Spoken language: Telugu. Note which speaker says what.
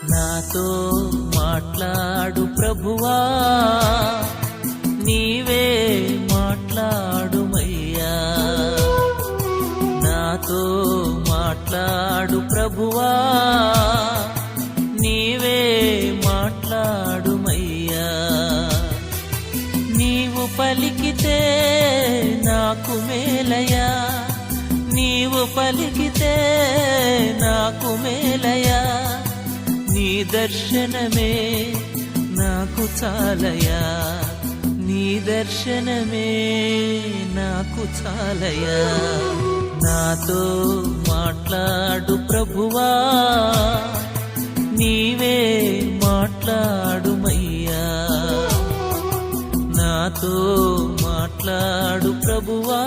Speaker 1: నాతో మాట్లాడు ప్రభువా, నీవే మాట్లాడుమయ్యా. నాతో మాట్లాడు ప్రభువా, నీవే మాట్లాడుమయ్యా. నీవు పలికితే నాకు మేలయా, నీవు పలికితే నాకు మేలయా. నీ దర్శనమే నాకు చాలయా, నీ దర్శనమే నాకు చాలయా. నాతో మాట్లాడు ప్రభువా, నీవే మాట్లాడుమయ్యా. నాతో మాట్లాడు ప్రభువా.